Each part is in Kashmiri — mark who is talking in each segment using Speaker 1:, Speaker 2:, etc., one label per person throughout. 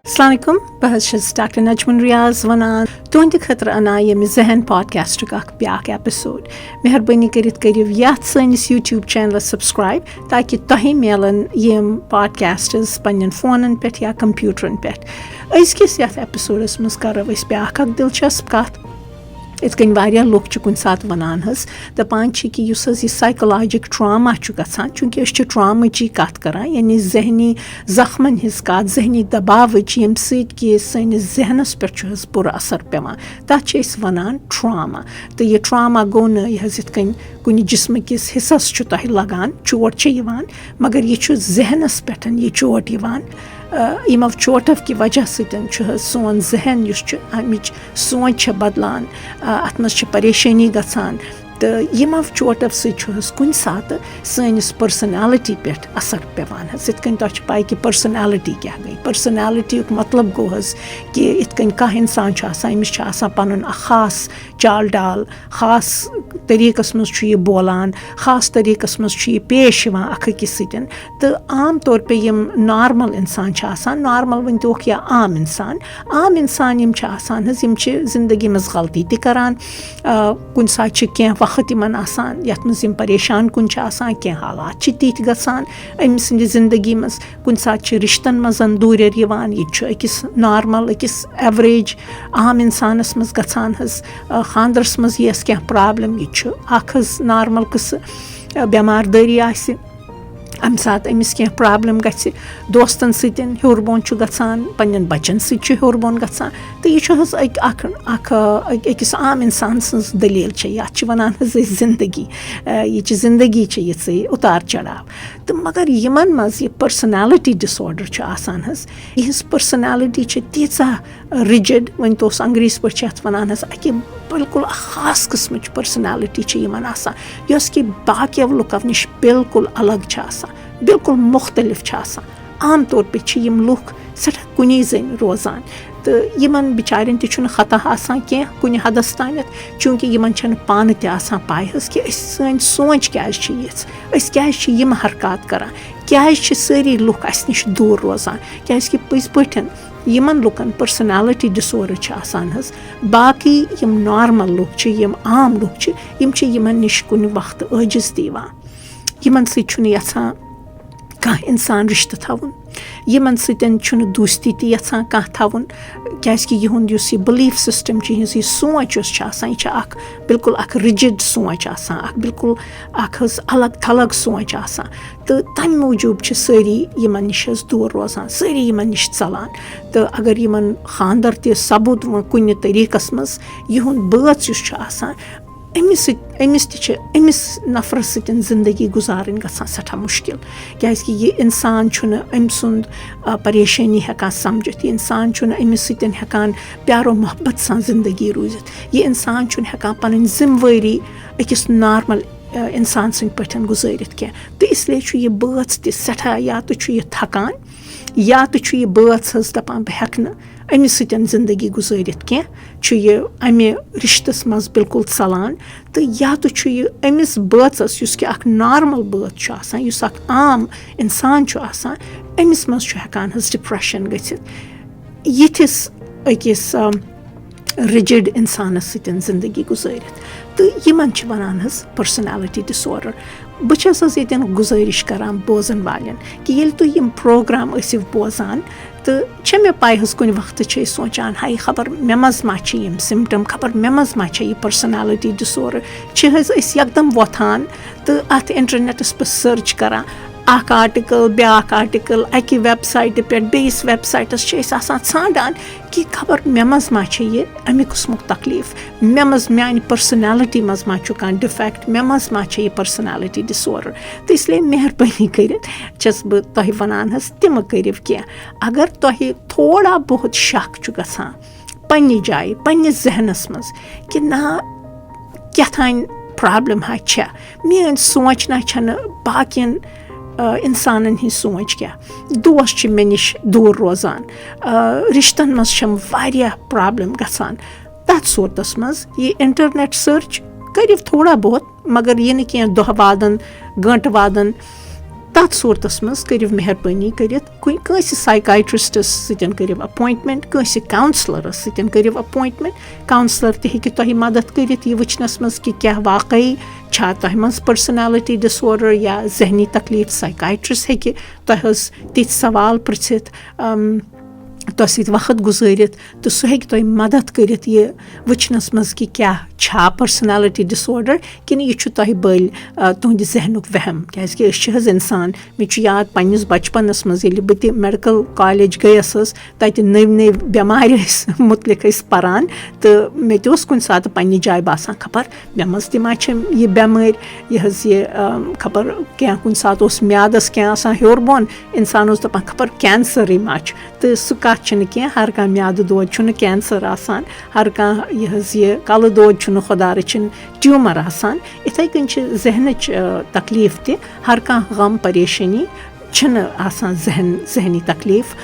Speaker 1: السلام علیکم بہٕ حظ چھَس ڈاکٹر نجمُن ریاض وَنان تُہنٛدِ خٲطرٕ اَنان ییٚمہِ ذہن پاڈکاسٹُک اکھ بیٛاکھ ایپِسوڈ مہربٲنی کٔرِتھ کٔرِو یَتھ سٲنِس یوٗٹیوٗب چینلَس سبسکرایب تاکہِ تۄہہِ میلَن یِم پاڈکاسٹٕز پنٛنٮ۪ن فونَن پٮ۪ٹھ یا کَمپیوٗٹرَن پٮ۪ٹھ أزکِس یَتھ ایپِسوڈَس منٛز کَرو أسۍ بیٛاکھ اکھ دِلچسپ کَتھ یِتھ کٔنۍ واریاہ لُکھ چھِ کُنہِ ساتہٕ وَنان حظ دَپان چھِ کہِ یُس حظ یہِ سایکولاجِک ٹرٛاما چھُ گژھان چوٗنٛکہِ أسۍ چھِ ٹرٛامٕچی کَتھ کَران یعنی ذہنی زخمَن ہِنٛز کَتھ ذہنی دباوٕچ ییٚمہِ سۭتۍ کہِ سٲنِس ذہنَس پٮ۪ٹھ چھُ حظ بُرٕ اَثر پٮ۪وان تَتھ چھِ أسۍ وَنان ٹرٛاما تہٕ یہِ ٹرٛاما گوٚو نہٕ یہِ حظ یِتھ کٔنۍ کُنہِ جِسمہٕ کِس حِصَس چھُ تۄہہِ لَگان چوٹ چھِ یِوان مگر یہِ چھُ ذہنَس پٮ۪ٹھ یہِ چوٹ یِوان یِمو چوٹو کہِ وجہ سۭتۍ چھُ حظ سون ذہن یُس چھُ اَمِچ سونٛچ چھےٚ بَدلان اَتھ منٛز چھِ پریشٲنی گژھان تہٕ یِمو چوٹو سۭتۍ چھُ حظ کُنہِ ساتہٕ سٲنِس پٔرسَنیلٹی پٮ۪ٹھ اَثر پٮ۪وان حظ یِتھ کٔنۍ تۄہہِ چھِ پاے کہِ پٔرسَنیلٹی کیٛاہ گٔے پٔرسَنیلٹی یُک مطلب گوٚو حظ کہِ یِتھ کٔنۍ کانٛہہ اِنسان چھُ آسان أمِس چھُ آسان پَنُن اکھ خاص چال ڈال خاص طٔریٖقَس منٛز چھُ یہِ بولان خاص طٔریٖقَس منٛز چھُ یہِ پیش یِوان اکھ أکِس سۭتۍ تہٕ عام طور پے یِم نارمَل اِنسان چھِ آسان نارمَل ؤنۍتوکھ یا عام اِنسان یِم چھِ آسان حظ یِم چھِ زندگی منٛز غلطی تہِ کَران کُنہِ ساتہٕ چھِ کینٛہہ وقت یِمَن آسان یَتھ منٛز یِم پریشان کُن چھِ آسان کینٛہہ حالات چھِ تِتھۍ گژھان أمۍ سٕنٛدِ زندگی منٛز کُنہِ ساتہٕ چھِ رِشتَن منٛز دوٗریر یِوان یہِ چھُ أکِس نارمَل أکِس ایوریج عام اِنسانَس منٛز گژھان حظ خاندرَس منٛز یِیَس کینٛہہ پرٛابلِم یہِ چھُ اَکھ حظ نارمَل قٕصہٕ بٮ۪مار دٲری آسہِ اَمہِ ساتہٕ أمِس کینٛہہ پرٛابلِم گژھِ دوستَن سۭتۍ ہیوٚر بۄن چھُ گژھان پنٛنٮ۪ن بَچَن سۭتۍ چھُ ہیوٚر بۄن گژھان تہٕ یہِ چھُ حظ اَکھ أکِس عام اِنسان سٕنٛز دٔلیٖل چھےٚ یَتھ چھِ وَنان حظ أسۍ زندگی یہِ چھِ زندگی چھِ یِژھٕے اُتار چڑاو تہٕ مگر یِمَن منٛز یہِ پٔرسَنیلٹی ڈِسآڈَر چھُ آسان حظ یِہٕنٛز پٔرسَنیلٹی چھِ تیٖژاہ رِجِڈ وۄنۍ توس انٛگریٖزۍ پٲٹھۍ چھِ اَتھ وَنان حظ اَکہِ بِلکُل اَکھ خاص قٕسمٕچ پٔرسَنیلٹی چھِ یِمَن آسان یۄس کہِ باقیو لُکو نِش بِلکُل الگ چھِ آسان بِلکُل مُختلِف چھِ آسان عام طور پے چھِ یِم لُکھ سٮ۪ٹھاہ کُنی زٔنۍ روزان تہٕ یِمَن بِچارٮ۪ن تہِ چھُنہٕ خطا آسان کینٛہہ کُنہِ حدَس تانٮ۪تھ چوٗنٛکہِ یِمَن چھَنہٕ پانہٕ تہِ آسان پاے حظ کہِ سٲنۍ سونٛچ کیٛازِ چھِ یِژھ أسۍ کیٛازِ چھِ یِم حرکات کَران کیٛازِ چھِ سٲری لُکھ اَسہِ نِش دوٗر روزان کیٛازِکہِ پٔزۍ پٲٹھۍ یِمَن لُکَن پٔرسَنیلٹی ڈِسآڈَر چھِ آسان حظ باقٕے یِم نارمَل لُکھ چھِ یِم عام لُکھ چھِ یِم چھِ یِمَن نِش کُنہِ وقتہٕ عٲجِز تہِ یِوان یِمَن سۭتۍ چھُنہٕ یَژھان کانٛہہ اِنسان رِشتہٕ تھاوُن یِمَن سۭتۍ چھُنہٕ دوستی تہِ یَژھان کانٛہہ تھاوُن کیٛازِکہِ یِہُنٛد یُس یہِ بِلیٖف سِسٹَم چھِ یِہٕنٛز یہِ سونٛچ یۄس چھِ آسان یہِ چھِ اَکھ بِلکُل اَکھ رِجِڈ سونٛچ آسان اَکھ بِلکُل اَکھ حظ الگ تھلگ سونٛچ آسان تہٕ تَمہِ موٗجوٗب چھِ سٲری یِمَن نِش حظ دوٗر روزان سٲری یِمَن نِش ژَلان تہٕ اگر یِمَن خاندَر تہِ سَپُد وۄنۍ کُنہِ طٔریٖقَس منٛز یِہُنٛد بٲژ یُس چھُ آسان أمِس تہِ چھِ أمِس نفرَس سۭتۍ زندگی گُزارٕنۍ گژھان سٮ۪ٹھاہ مُشکل کیٛازِکہِ یہِ اِنسان چھُنہٕ أمۍ سُنٛد پریشٲنی ہٮ۪کان سَمجِتھ یہِ اِنسان چھُنہٕ أمِس سۭتۍ ہٮ۪کان پیارو محبت سان زندگی روٗزِتھ یہِ اِنسان چھُنہٕ ہٮ۪کان پَنٕنۍ ذِمہٕ وٲری أکِس نارمَل اِنسان سٕنٛدۍ پٲٹھۍ گُزٲرِتھ کینٛہہ تہٕ اِسلیے چھُ یہِ بٲژ تہِ سٮ۪ٹھاہ یا تہٕ چھُ یہِ تھکان یا تہٕ چھُ یہِ بٲژ حظ دَپان بہٕ ہٮ۪کہٕ نہٕ أمِس سۭتۍ زندگی گُزٲرِتھ کینٛہہ چھُ یہِ اَمہِ رِشتَس منٛز بِلکُل ژَلان تہٕ یا تہٕ چھُ یہِ أمِس بٲژَس یُس کہِ اَکھ نارمَل بٲژ چھُ آسان یُس اَکھ عام اِنسان چھُ آسان أمِس منٛز چھُ ہٮ۪کان حظ ڈِپرٛٮ۪شَن گٔژھِتھ یِتھِس أکِس رِجِڈ اِنسانَس سۭتۍ زندگی گُزٲرِتھ تہٕ یِمَن چھِ وَنان حظ پٔرسَنیلٹی ڈِسآڈَر بہٕ چھَس حظ ییٚتٮ۪ن گُزٲرِش کَران بوزَن والٮ۪ن کہِ ییٚلہِ تُہۍ یِم پرٛوگرام ٲسِو بوزان تہٕ چھےٚ مےٚ پاے حظ کُنہِ وقتہٕ چھِ أسۍ سونٛچان ہاے خبر مےٚ منٛز ما چھِ یِم سِمٹَم خبر مےٚ منٛز ما چھےٚ یہِ پٔرسَنیلٹی ڈِسآڈَر چھِ حظ أسۍ یَکدَم وۄتھان تہٕ اَتھ اِنٹَرنٮ۪ٹَس پٮ۪ٹھ سٔرٕچ کَران اَکھ آرٹِکَل بیٛاکھ آرٹِکَل اَکہِ وٮ۪ب سایٹہِ پٮ۪ٹھ بیٚیِس وٮ۪ب سایٹَس چھِ أسۍ آسان ژھانٛڈان کہِ خبر مےٚ منٛز ما چھےٚ یہِ اَمہِ قٕسمُک تکلیٖف مےٚ منٛز میٛانہِ پٔرسَنیلٹی منٛز ما چھُ کانٛہہ ڈِفٮ۪کٹ مےٚ منٛز ما چھےٚ یہِ پٔرسَنیلٹی ڈِسآڈَر تہٕ اِسلیے مہربٲنی کٔرِتھ چھَس بہٕ تۄہہِ وَنان حظ تِمہٕ کٔرِو کینٛہہ اگر تۄہہِ تھوڑا بہت شک چھُ گژھان پنٛنہِ جایہِ پنٛنِس ذہنَس منٛز کہِ نہ کیٛاتھانۍ پرٛابلِم ہا چھےٚ میٛٲنۍ سونٛچ نہ چھَنہٕ باقیَن اِنسانَن ہِنٛز سونٛچ کیٛاہ دوس چھِ مےٚ نِش دوٗر روزان رِشتَن منٛز چھَم واریاہ پرٛابلِم گژھان تَتھ صوٗرتَس منٛز یہِ اِنٹَرنٮ۪ٹ سٔرٕچ کٔرِو تھوڑا بہت مگر یہِ نہٕ کینٛہہ دۄہ وادَن گٲنٛٹہٕ وادَن تَتھ صوٗرتَس منٛز کٔرِو مہربٲنی کٔرِتھ کٲنٛسہِ سایکایٹرٛسٹَس سۭتۍ کٔرِو اٮ۪پویِنٛٹمٮ۪نٛٹ کٲنٛسہِ کَوُنسلَرَس سۭتۍ کٔرِو اٮ۪پویِنٛٹمٮ۪نٛٹ کَوُنسلَر تہِ ہیٚکہِ تۄہہِ مدد کٔرِتھ یہِ وٕچھنَس منٛز کہِ کیٛاہ واقعی چھا تۄہہِ منٛز پٔرسٕنیلٹی ڈِسآڈَر یا ذہنی تکلیٖف سایکایٹرٛسٹ ہیٚکہِ تۄہہِ حظ تِتھۍ سوال پِرٛژھِتھ تۄہہِ سۭتۍ وقت گُزٲرِتھ تہٕ سُہ ہیٚکہِ تۄہہِ مدد کٔرِتھ یہِ وٕچھنَس منٛز کہِ کیٛاہ چھا پٔرسٕنیلٹی ڈِسآڈَر کِنہٕ یہِ چھُ تۄہہِ بٔلۍ تُہٕنٛدِ ذہنُک وٮ۪ہَم کیٛازِکہِ أسۍ چھِ حظ اِنسان مےٚ چھُ یاد پنٛنِس بَچپَنَس منٛز ییٚلہِ بہٕ تہِ مٮ۪ڈِکَل کالیج گٔیَس حظ تَتہِ نٔوۍ بٮ۪مارِ ٲسۍ مُتعلِق ٲسۍ پَران تہٕ مےٚ تہِ اوس کُنہِ ساتہٕ پنٛنہِ جایہِ باسان خبر مےٚ منٛز تہِ ما چھِ یہِ بٮ۪مٲرۍ یہِ حظ یہِ خبر کینٛہہ کُنہِ ساتہٕ اوس میادَس کینٛہہ آسان ہیوٚر بۄن اِنسان اوس دَپان خبر کینسَرٕے ما چھُ تہٕ سُہ کَتھ چھِنہٕ کینٛہہ ہر کانٛہہ میادٕ دود چھُنہٕ کینسَر آسان ہر کانٛہہ یہِ حظ یہِ کَلہٕ دود چھُنہٕ خۄدا رٔچھِنۍ ٹیوٗمَر آسان یِتھَے کٔنۍ چھِ ذہنٕچ تکلیٖف تہِ ہر کانٛہہ غم پریشٲنی چھِنہٕ آسان ذہنی تکلیٖف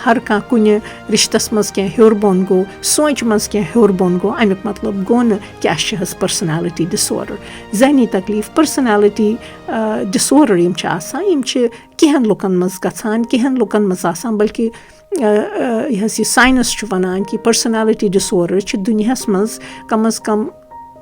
Speaker 1: ہر کانٛہہ کُنہِ رِشتَس منٛز کینٛہہ ہیوٚر بۄن گوٚو سونٛچہِ منٛز کینٛہہ ہیوٚر بۄن گوٚو اَمیُک مطلب گوٚو نہٕ کہِ اَسہِ چھِ حظ پٔرسٕنیلٹی ڈِسآڈَر ذہنی تکلیٖف پٔرسٕنیلٹی ڈِسآڈَر یِم چھِ آسان یِم چھِ کینٛہَن لُکَن منٛز گژھان کینٛہَن لُکَن منٛز آسان بلکہِ یہِ حظ یہِ ساینَس چھُ وَنان کہِ پٔرسٕنیلٹی ڈِسآڈَر چھِ دُنیاہَس منٛز کم از کم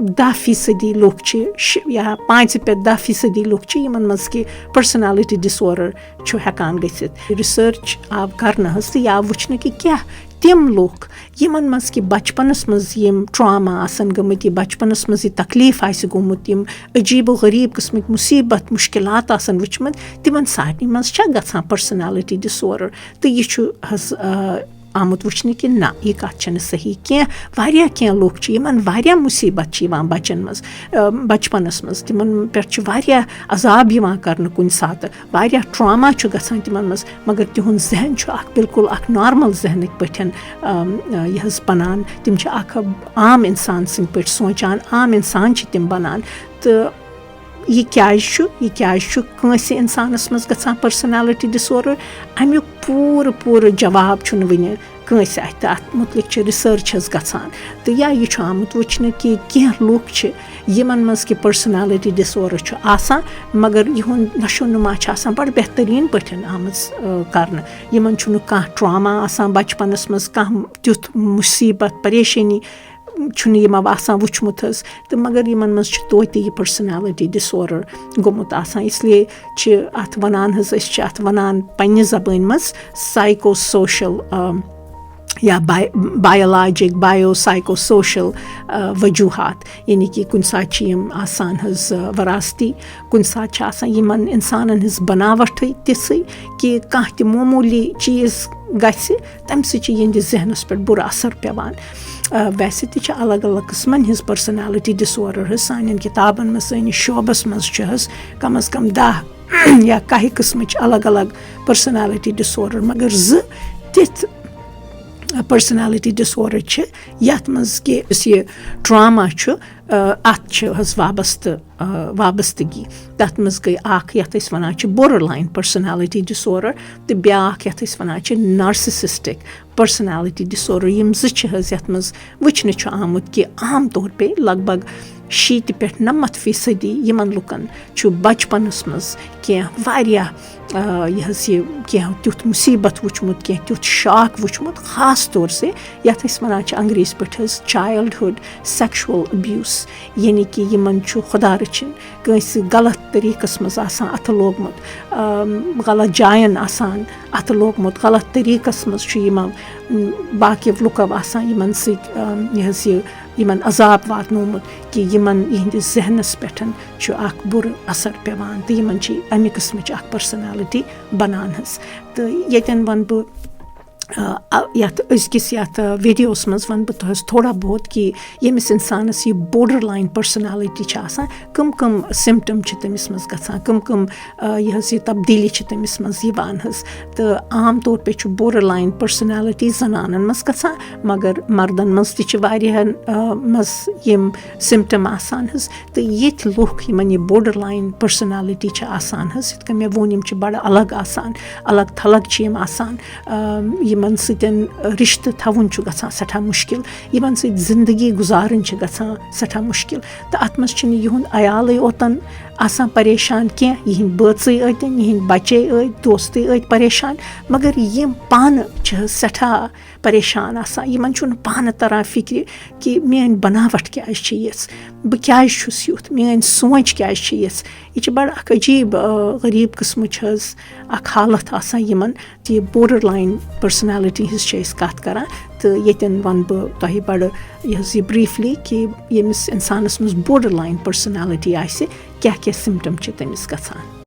Speaker 1: 10% لُکھ چھِ یا 5 پٮ۪ٹھ 10% لُکھ چھِ یِمَن منٛز کہِ پٔرسٕنیلٹی ڈِسآڈَر چھُ ہٮ۪کان گٔژھِتھ رِسٲرٕچ آو کَرنہٕ حظ تہٕ یہِ آو وٕچھنہٕ کہِ کیٛاہ تِم لُکھ یِمَن منٛز کہِ بَچپَنَس منٛز یِم ٹرٛاما آسَن گٔمٕتۍ یہِ بَچپَنَس منٛز یہِ تکلیٖف آسہِ گوٚمُت یِم عجیٖب و غریٖب قٕسمٕکۍ مُصیٖبت مُشکِلات آسَن وٕچھمٕتۍ تِمَن سارنٕے منٛز چھےٚ گژھان پٔرسٕنیلٹی ڈِسآڈَر تہٕ یہِ چھُ حظ آمُت وٕچھنہٕ کہِ نہ یہِ کَتھ چھَنہٕ صحیح کینٛہہ واریاہ کینٛہہ لُکھ چھِ یِمَن واریاہ مُصیٖبت چھِ یِوان بَچَن منٛز بَچپَنَس منٛز تِمَن پٮ۪ٹھ چھُ واریاہ عذاب یِوان کَرنہٕ کُنہِ ساتہٕ واریاہ ٹرٛاما چھُ گژھان تِمَن منٛز مگر تِہُنٛد ذہن چھُ اَکھ بِلکُل اَکھ نارمَل ذہنٕکۍ پٲٹھۍ یہِ حظ بَنان تِم چھِ اَکھ عام اِنسان سٕنٛدۍ پٲٹھۍ سونٛچان عام اِنسان چھِ تِم بَنان تہٕ یہِ کیٛازِ چھُ کٲنٛسہِ اِنسانَس منٛز گژھان پٔرسٕنیلٹی ڈِسآڈَر اَمیُک پوٗرٕ جواب چھُنہٕ وٕنہِ کٲنٛسہِ اَتھِ تہٕ اَتھ مُتعلِق چھِ رِسٲرٕچ حظ گژھان تہٕ یا یہِ چھُ آمُت وٕچھنہٕ کہِ کینٛہہ لُکھ چھِ یِمَن منٛز کہِ پٔرسٕنیلٹی ڈِسآڈَر چھُ آسان مگر یِہُنٛد نشو نُما چھِ آسان بَڑٕ بہتریٖن پٲٹھۍ آمٕژ کَرنہٕ یِمَن چھُنہٕ کانٛہہ ٹرٛاما آسان بَچپَنَس منٛز کانٛہہ تیُتھ مُصیٖبت پریشٲنی چھُنہٕ یِمو آسان وٕچھمُت حظ تہٕ مگر یِمَن منٛز چھُ توتہِ یہِ پٔرسٕنیلٹی ڈِسآڈَر گوٚمُت آسان اِسلیے چھِ اَتھ وَنان حظ أسۍ چھِ اَتھ وَنان پنٛنہِ زبٲنۍ منٛز سایکو سوشَل یا بایولاجِک بایو سایکو سوشَل وجوٗہات یعنی کہِ کُنہِ ساتہٕ چھِ یِم آسان حظ وَراستی کُنہِ ساتہٕ چھِ آسان یِمَن اِنسانَن ہٕنٛز بَناوَٹھٕے تِژھٕے کہِ کانٛہہ تہِ معموٗلی چیٖز گژھِ تَمہِ سۭتۍ چھِ یِہِنٛدِس ذہنَس پٮ۪ٹھ بُرٕ اَثر پٮ۪وان ویسے تہِ چھِ الگ الگ قٕسمَن ہِنٛز پٔرسٕنیلٹی ڈِسآڈَر حظ سانٮ۪ن کِتابَن منٛز سٲنِس شعبَس منٛز چھُ حظ کم از کم 10 یا کاہہِ قٕسمٕچ الگ الگ پٔرسٕنیلٹی ڈِسآڈَر مگر 2 تِتھۍ پٔرسٕنیلٹی ڈِسآڈَر چھِ یَتھ منٛز کہِ یُس یہِ ٹرٛاما چھُ اَتھ چھِ حظ وابستگی تَتھ منٛز گٔے اَکھ یَتھ أسۍ وَنان چھِ بورڈَر لایِن پٔرسٕنیلٹی ڈِسآڈَر تہٕ بیٛاکھ یَتھ أسۍ وَنان چھِ نارسِسِسٹِک پٔرسٕنیلٹی ڈِسآڈَر یِم 2 چھِ حظ یَتھ منٛز وٕچھنہٕ چھُ آمُت کہِ عام طور پے لگ بگ 60 پٮ۪ٹھ 90% یِمَن لُکَن چھُ بَچپَنَس منٛز کینٛہہ واریاہ یہِ حظ یہِ کینٛہہ تیُتھ مُصیٖبت وٕچھمُت کینٛہہ تیُتھ شاک وٕچھمُت خاص طور سے یَتھ أسۍ وَنان چھِ انٛگریٖزِ پٲٹھۍ حظ چایلڈہُڈ سٮ۪کشوَل اَبیوٗز یعنی کہِ یِمَن چھُ خۄدا رٔچھِنۍ کٲنٛسہِ غلط طٔریٖقَس منٛز آسان اَتھٕ لوگمُت غلط جایَن آسان اَتھٕ لوگمُت غلط طٔریٖقَس منٛز چھُ یِمو باقیو لُکو آسان یِمَن سۭتۍ یہِ حظ یہِ یِمَن عذاب واتنومُت کہِ یِمَن یِہِنٛدِس ذہنَس پٮ۪ٹھ چھُ اَکھ بُرٕ اَثر پٮ۪وان تہٕ یِمَن چھِ اَمہِ قٕسمٕچ اَکھ پٔرسٕنیلٹی بَنان حظ تہٕ ییٚتٮ۪ن وَنہٕ بہٕ یَتھ أزکِس یَتھ ویٖڈیوَس منٛز وَنہٕ بہٕ تۄہہِ تھوڑا بہت کہِ ییٚمِس اِنسانَس یہِ بورڈَر لایِن پٔرسٕنیلٹی چھِ آسان کٕم سِمٹَم چھِ تٔمِس منٛز گژھان کٕم یہِ حظ یہِ تبدیٖلی چھِ تٔمِس منٛز یِوان حظ تہٕ عام طور پے چھُ بورڈَر لایِن پٔرسٕنیلٹی زَنانَن منٛز گژھان مگر مردَن منٛز تہِ چھِ واریاہَن منٛز یِم سِمٹَم آسان حظ تہٕ ییٚتھۍ لُکھ یِمَن یہِ بورڈَر لایِن پٔرسٕنیلٹی چھِ آسان حظ یِتھ کٔنۍ مےٚ ووٚن یِم چھِ بَڑٕ الگ آسان الگ تھلگ چھِ یِم آسان یِمَن سۭتۍ رِشتہٕ تھاوُن چھُ گژھان سٮ۪ٹھاہ مُشکِل یِمَن سۭتۍ زِندگی گُزارٕنۍ چھِ گژھان سٮ۪ٹھاہ مُشکِل تہٕ اَتھ منٛز چھِنہٕ یِہُنٛد عیالٕے اوتَن آسان پریشان کینٛہہ یِہِنٛدۍ بٲژٕے ٲتِن یِہِنٛدۍ بَچے ٲتۍ دوستٕے ٲتۍ پریشان مگر یِم پانہٕ چھِ حظ سٮ۪ٹھاہ پریشان آسان یِمَن چھُنہٕ پانہٕ تَران فِکرِ کہِ میٛٲنۍ بَناوَٹھ کیٛازِ چھِ یِژھ بہٕ کیٛازِ چھُس یُتھ میٛٲنۍ سونٛچ کیٛازِ چھِ یِژھ یہِ چھِ بَڑٕ اَکھ عجیٖب غریٖب قٕسمٕچ حظ اَکھ حالت آسان یِمَن تہٕ یہِ بوڈَر لاین پٔرسٕنیلٹی ہِنٛز چھِ أسۍ کَتھ کَران تہٕ ییٚتٮ۪ن وَنہٕ بہٕ تۄہہِ بَڑٕ یہِ حظ یہِ برٛیٖفلی کہِ ییٚمِس اِنسانَس منٛز بوڈَر لاین پٔرسٕنیلٹی آسہِ کیٛاہ کیٛاہ سِمٹَم چھِ تٔمِس گژھان.